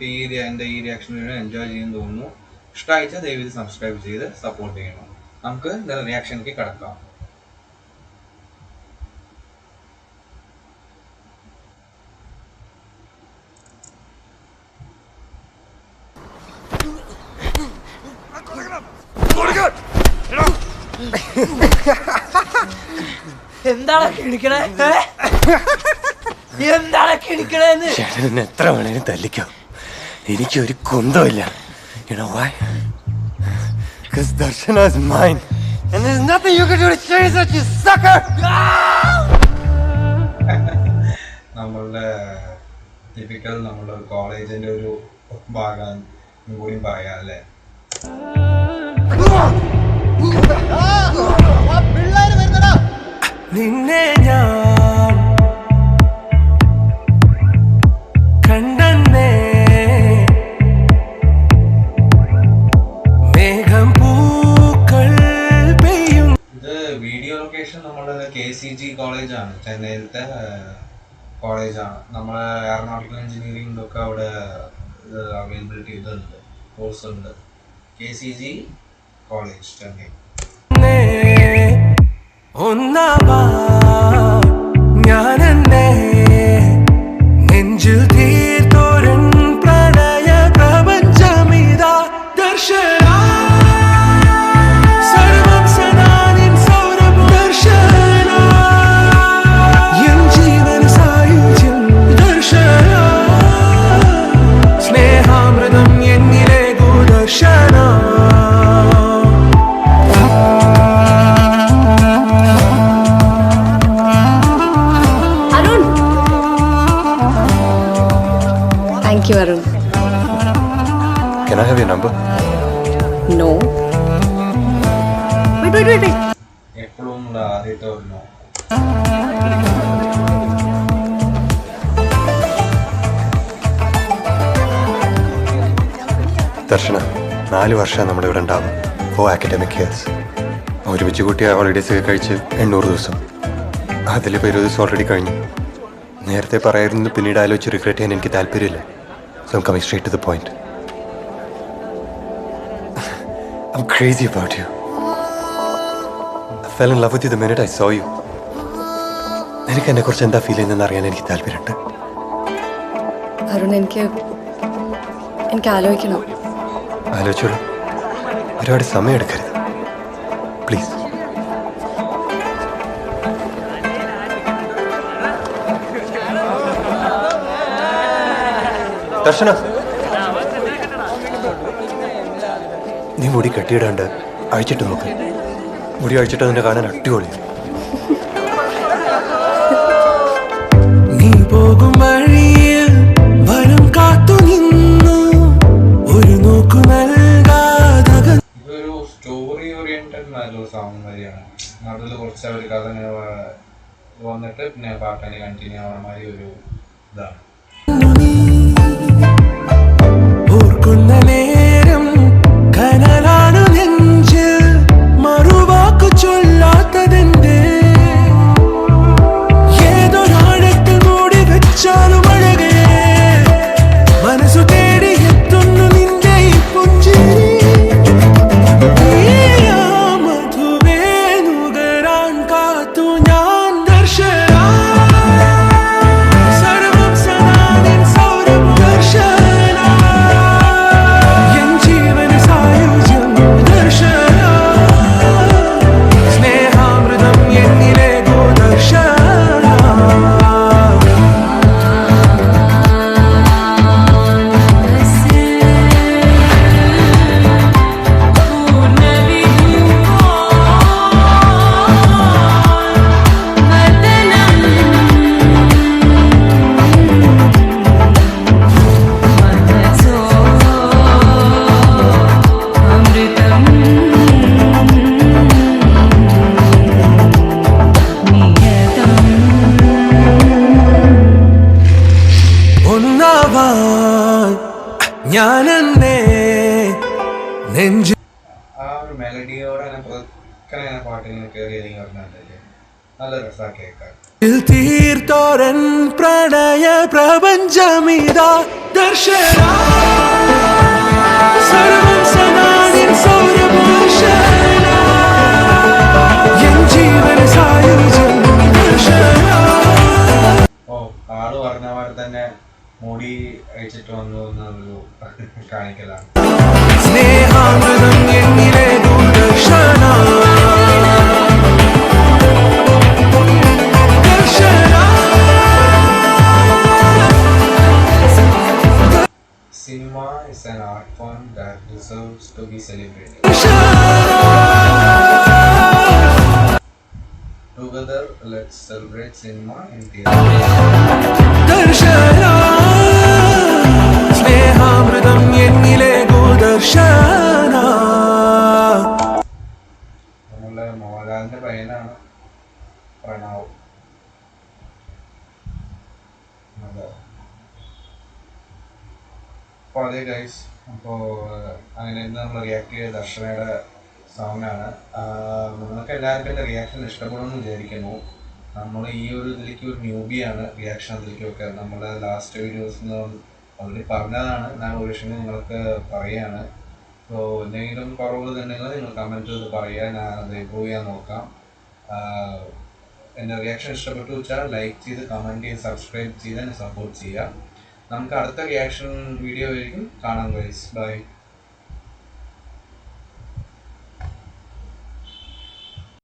നിങ്ങൾക്ക് എൻ്റെ ഈ റിയാക്ഷൻ വീഡിയോ എൻജോയ് ചെയ്യുന്നു തോന്നുന്നു. ഇഷ്ടമായിച്ചാൽ ദയവായി സബ്സ്ക്രൈബ് ചെയ്ത് സപ്പോർട്ട് ചെയ്യണം. നമുക്ക് റിയാക്ഷനിലേക്ക് കിടക്കാം. എന്താണ് കിണിക്കണേ? എന്താണ് കിണിക്കണേന്ന്? ചേട്ടനെ എത്ര വേണേലും തല്ലിക്കോ, എനിക്കൊരു കുന്തമില്ല. You know why? Because Darshana is mine and there's nothing you can do to change that, you sucker! നമ്മളുടെ ടിപ്പിക്കൽ നമ്മളുടെ കോളേജിന്റെ ഒരു ഭാഗം കൂടി പറയാം അല്ലേ? നിന്നെ ഞാൻ കണ്ടേ മേഘം പൂക്കൾ പെയ്യും. ഇത് വീഡിയോ ലൊക്കേഷൻ നമ്മുടെ KCG കോളേജാണ്, ചെന്നൈയിലത്തെ കോളേജാണ്. നമ്മളെ എറണാകുളം എഞ്ചിനീയറിംഗ് ഒക്കെ അവിടെ അവൈലബിലിറ്റി ഇതുണ്ട്, കോഴ്സ് ഉണ്ട്. KCG college Chennai. ഒന്നാവാ ഞാനെന്നെ നെഞ്ചിൽ തീർത്തോരൻ പ്രണയ പ്രപഞ്ചമിതാ ദർശന സർവം സദാനിൻ സൗരഭ ദർശന എൻ ജീവൻ സായുജ്യം ദർശന സ്നേഹാമൃതം എന്നിലെ ദർശന. Thank you, Arun. Can I have your number? No. Wait. എപ്പോഴും ആദ്യത്തെ ഒരു നോ. ദർശന 4 വർഷം നമ്മുടെ ഇവിടെ ഉണ്ടാവും. 4 academic years. ഒരുമിച്ച് കൂട്ടിയ ഹോളിഡേയ്സ് ഒക്കെ കഴിച്ച് 800 ദിവസം. അതിലിപ്പോൾ 20 ദിവസം ഓൾറെഡി കഴിഞ്ഞു. നേരത്തെ പറയായിരുന്നു, പിന്നീട് ആലോചിച്ച് റിഗ്രറ്റ് ചെയ്യാൻ എനിക്ക് താല്പര്യമില്ല. So I'm coming straight to the point. I'm crazy about you. I fell in love with you the minute I saw you. എനിക്ക് എന്നെ കുറിച്ച് എന്താ ഫീൽ ചെയ്യുന്നതെന്ന് അറിയാൻ എനിക്ക് താല്പര്യമുണ്ട്. അരുൺ, എനിക്ക് ആലോചിക്കണം. ആലോചിച്ചോളൂ, ഒരുപാട് സമയം എടുക്കരുത് പ്ലീസ്. ദർശന, നീ മുടി കെട്ടിയിടാണ്ട് അഴിച്ചിട്ട് നോക്ക്. മുടി അഴിച്ചിട്ട് നിന്നെ കാണാൻ അടിപൊളി. നീ പോകും വഴിയിൽ വനം കാത്തു നിന്നു ഒരു നോക്കു നൽകാതെ. ഇതൊരു സ്റ്റോറി ഓറിയന്റഡ് നല്ലൊരു സോങ് വരെയാണ്. നടുവിൽ കുറച്ച് അവർ കഥ വന്നിട്ട് പിന്നെ പാട്ടിന് കണ്ടിന്യൂ ആവുന്ന മാതിരി ഒരു ഇതാണ്. ഓർക്കുന്ന നേരം കനലാണ് നെഞ്ചിൽ, മറുവാക്കു ചൊല്ലാത്തതെന്റെ ഏതൊരാഴത്തിൽ മൂടി വെച്ചാലും അഴകേ മനസ്സു തേടി എത്തുന്നു നിന്റെ ഈ പുഞ്ചിരി. മധുവേ നുകരാൻ കാത്തു ഞാൻ ദർശന സർവം സദാനിൻ സൗരഭ ദർശന എൻ ജീവൻ സായുജ്യം ദർശന സ്നേഹാമൃതം എന്നിലെ ദർശന. ഞാനെന്നെ നെഞ്ചു ആ ഒരു മെലഡിയോടെ പാട്ടിങ്ങനെ കയറി അല്ലെങ്കിൽ പറഞ്ഞാലല്ലേ നല്ല രസമാണ് കേൾക്കാൻ. തീർത്തോരൻ പ്രണയ പ്രപഞ്ചമിതാ ദർശന. അയച്ചിട്ട് വന്നു എന്നൊരു കാണിക്കലാണ്. Cinema is an art form that deserves to be celebrated. Together, let's celebrate cinema in theatre. നമ്മളുടെ മോഹൻലാലിന്റെ പയ്യനാണ് പ്രണവ്. അപ്പോൾ അതെ ഗൈസ്, അപ്പോൾ അങ്ങനെ ഇന്ന് നമ്മൾ റിയാക്ട് ചെയ്ത ദർശനയുടെ സോങ്ങാണ്. നിങ്ങൾക്ക് എല്ലാവർക്കും എൻ്റെ റിയാക്ഷൻ ഇഷ്ടപ്പെടുമെന്ന് വിചാരിക്കുന്നു. നമ്മൾ ഈ ഒരു ഇതിലേക്ക് ഒരു ന്യൂബിയാണ് റിയാക്ഷൻ അതിലേക്കൊക്കെ. നമ്മുടെ ലാസ്റ്റ് വീഡിയോസ് ഓൾറെഡി പറഞ്ഞതാണ്, ഞാൻ ഒരു വിഷയം നിങ്ങൾക്ക് പറയുകയാണ്. സോ എന്തെങ്കിലും കുറവുകൾ ഉണ്ടെങ്കിൽ നിങ്ങൾ കമൻറ്റ് ചെയ്ത് പറയുക, ഞാൻ അത് ഇമ്പ്രൂവ് ചെയ്യാൻ നോക്കാം. എൻ്റെ റിയാക്ഷൻ ഇഷ്ടപ്പെട്ടു വെച്ചാൽ ലൈക്ക് ചെയ്ത് കമൻറ്റ് ചെയ്ത് സബ്സ്ക്രൈബ് ചെയ്ത് എന്നെ സപ്പോർട്ട് ചെയ്യുക. നമുക്ക് അടുത്ത റിയാക്ഷൻ വീഡിയോ ആയിരിക്കും കാണാം ഗൈസ്. ബൈ.